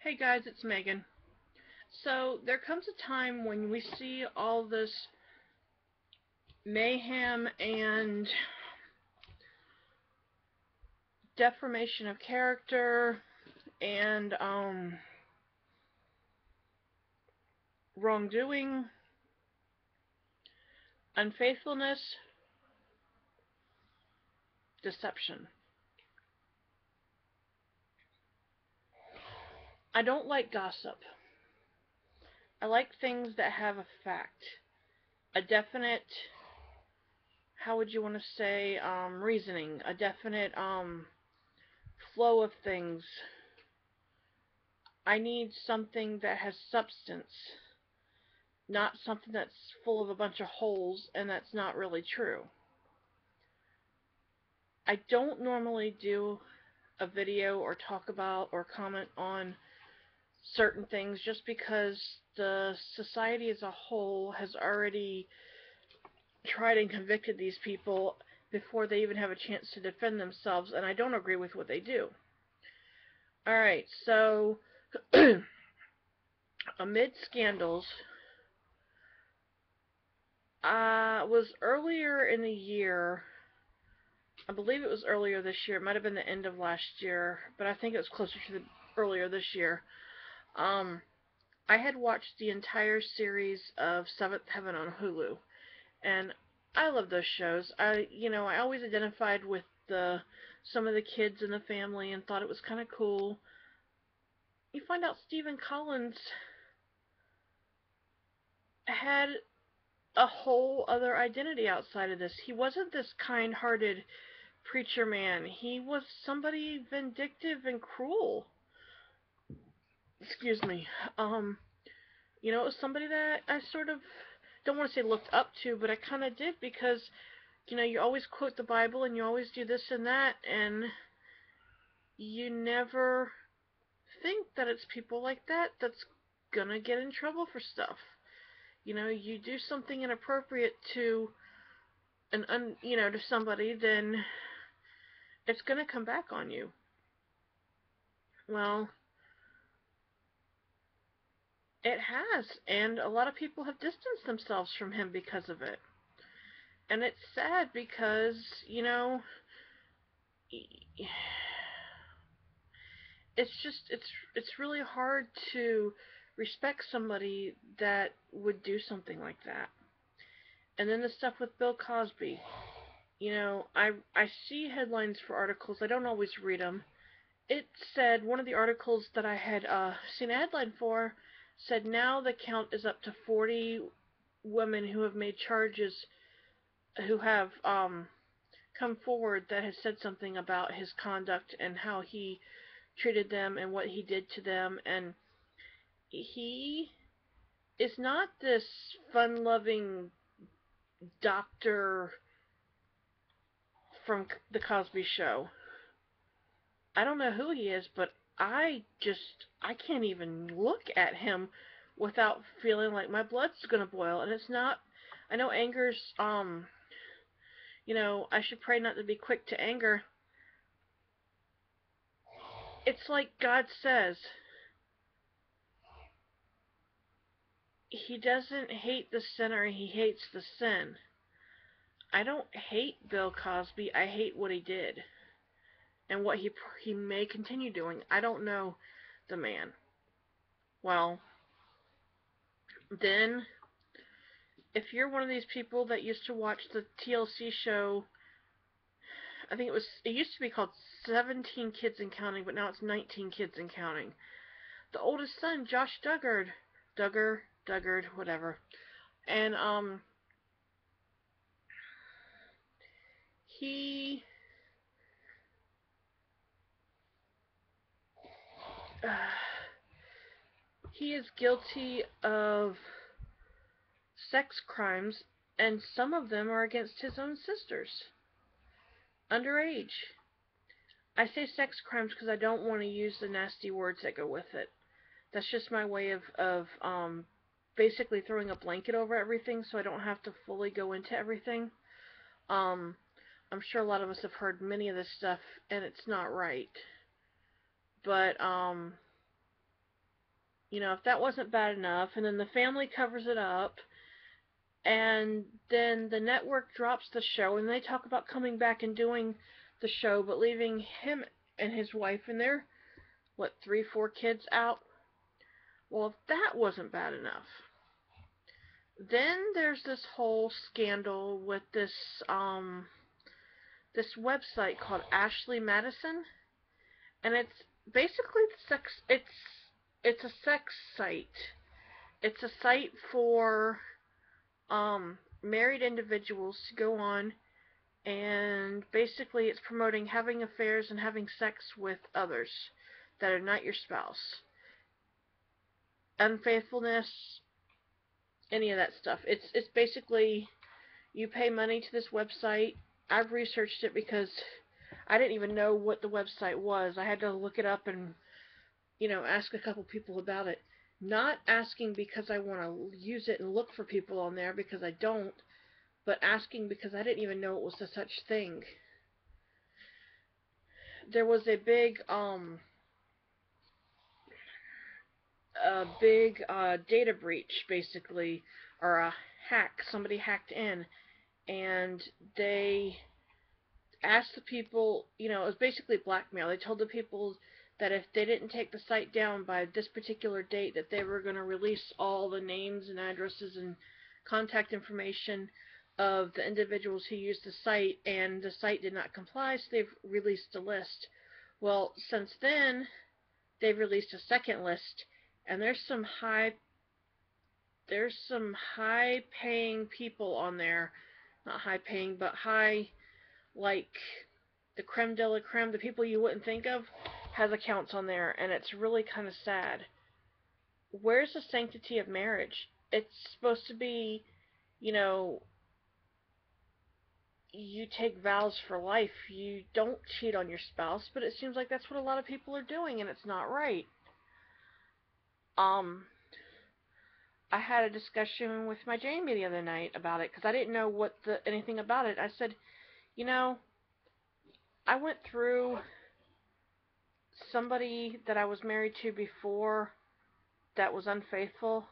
Hey guys, it's Megan. So there comes a time when we see all this mayhem and deformation of character and wrongdoing, unfaithfulness, deception. I don't like gossip. I like things that have a fact, a definite, how would you want to say, reasoning, a definite flow of things. I need something that has substance, not something that's full of a bunch of holes and that's not really true. I don't normally do a video or talk about or comment on certain things just because the society as a whole has already tried and convicted these people before they even have a chance to defend themselves, and I don't agree with what they do. Alright, so amid scandals, was earlier in the year, I believe it was earlier this year, it might have been the end of last year, but I think it was closer to the earlier this year. Um, I had watched the entire series of Seventh Heaven on Hulu, and I love those shows. I always identified with the some of the kids in the family and thought it was kind of cool. You find out Stephen Collins had a whole other identity outside of this. He wasn't this kind-hearted preacher man. He was somebody vindictive and cruel. Excuse me. It was somebody that I sort of don't want to say looked up to, but I kind of did because, you always quote the Bible and you always do this and that, and you never think that it's people like that that's gonna get in trouble for stuff. You do something inappropriate to to somebody, then it's gonna come back on you. Well, it has, and a lot of people have distanced themselves from him because of it. And it's sad because, it's really hard to respect somebody that would do something like that. And then the stuff with Bill Cosby. I see headlines for articles. I don't always read them. It said, one of the articles that I had seen a headline for said now the count is up to 40 women who have made charges, who have come forward that has said something about his conduct and how he treated them and what he did to them. And he is not this fun-loving doctor from the Cosby Show. I don't know who he is, but I can't even look at him without feeling like my blood's gonna boil. And it's not, I know anger's, I should pray not to be quick to anger. It's like God says, he doesn't hate the sinner, he hates the sin. I don't hate Bill Cosby, I hate what he did. And what he may continue doing. I don't know the man. Well, then, if you're one of these people that used to watch the TLC show, it used to be called 17 Kids and Counting, but now it's 19 Kids and Counting. The oldest son, Josh Duggard, whatever. And, he, uh, he is guilty of sex crimes, and some of them are against his own sisters. Underage. I say sex crimes because I don't want to use the nasty words that go with it. That's just my way of basically throwing a blanket over everything so I don't have to fully go into everything. Um, I'm sure a lot of us have heard many of this stuff, and it's not right. But, If that wasn't bad enough, and then the family covers it up, and then the network drops the show, and they talk about coming back and doing the show, but leaving him and his wife and their, what, three, four kids out. Well, if that wasn't bad enough, then there's this whole scandal with this website called Ashley Madison, and it's basically it's a sex site. It's a site for married individuals to go on, and basically it's promoting having affairs and having sex with others that are not your spouse. Unfaithfulness, any of that stuff. It's basically, you pay money to this website. I've researched it because I didn't even know what the website was. I had to look it up and, ask a couple people about it. Not asking because I want to use it and look for people on there, because I don't, but asking because I didn't even know it was a such thing. There was a big data breach, basically, or a hack. Somebody hacked in, and they asked the people, it was basically blackmail. They told the people that if they didn't take the site down by this particular date, that they were going to release all the names and addresses and contact information of the individuals who used the site, and the site did not comply, so they've released a list. Well, since then, they've released a second list, and there's some high paying people on there. Not high paying, but high, like, the creme de la creme, the people you wouldn't think of, has accounts on there, and it's really kind of sad. Where's the sanctity of marriage? It's supposed to be, you know, you take vows for life. You don't cheat on your spouse, but it seems like that's what a lot of people are doing, and it's not right. Um, I had a discussion with my Jamie the other night about it because I didn't know anything about it. I said, you know, I went through somebody that I was married to before that was unfaithful.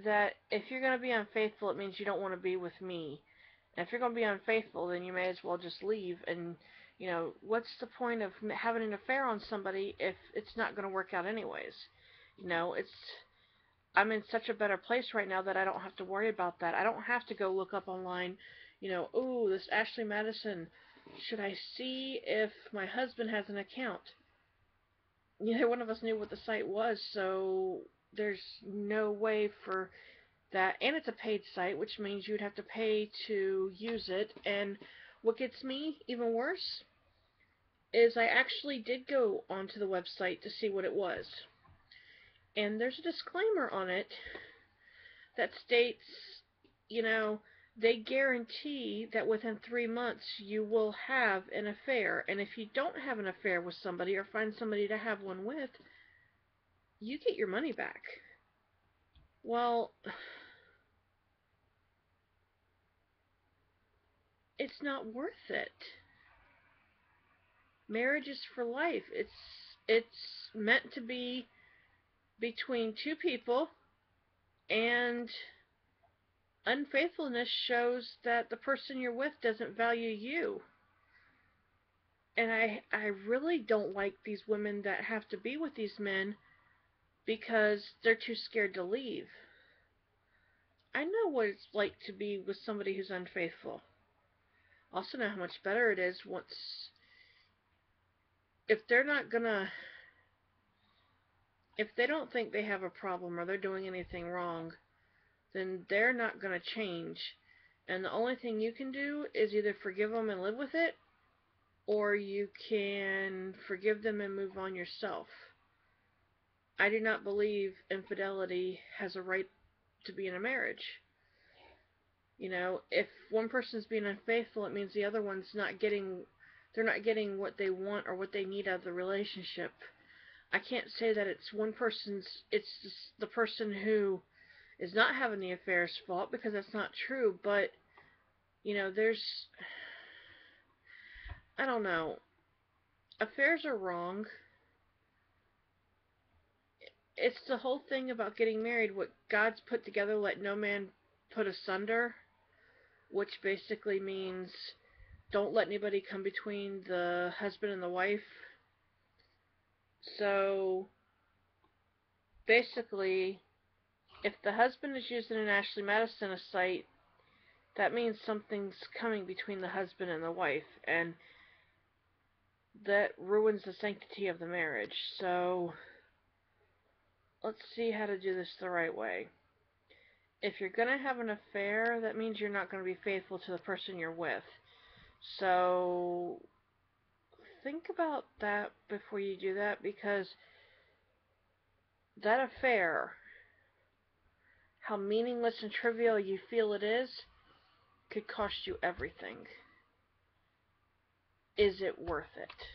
That if you're going to be unfaithful, it means you don't want to be with me. And if you're going to be unfaithful, then you may as well just leave. And, what's the point of having an affair on somebody if it's not going to work out anyways? It's I'm in such a better place right now that I don't have to worry about that. I don't have to go look up online, oh, this Ashley Madison, should I see if my husband has an account? Neither one of us knew what the site was, so there's no way for that. And it's a paid site, which means you'd have to pay to use it. And what gets me even worse is I actually did go onto the website to see what it was. And there's a disclaimer on it that states, you know, they guarantee that within 3 months you will have an affair. And if you don't have an affair with somebody or find somebody to have one with, you get your money back. Well, it's not worth it. Marriage is for life. It's meant to be between two people, and unfaithfulness shows that the person you're with doesn't value you. And I really don't like these women that have to be with these men because they're too scared to leave. I know what it's like to be with somebody who's unfaithful. I also know how much better it is once, if they're not gonna, if they don't think they have a problem or they're doing anything wrong, then they're not gonna change. And the only thing you can do is either forgive them and live with it, or you can forgive them and move on yourself. I do not believe infidelity has a right to be in a marriage. If one person's being unfaithful, it means the other one's they're not getting what they want or what they need out of the relationship. I can't say that it's the person who is not having the affair's fault, because that's not true, but, I don't know. Affairs are wrong. it's the whole thing about getting married. What God's put together, let no man put asunder, which basically means don't let anybody come between the husband and the wife. So basically, if the husband is using an Ashley Madison site, that means something's coming between the husband and the wife, and that ruins the sanctity of the marriage. So let's see how to do this the right way. If you're going to have an affair, that means you're not going to be faithful to the person you're with. So think about that before you do that, because that affair, how meaningless and trivial you feel it is, could cost you everything. Is it worth it?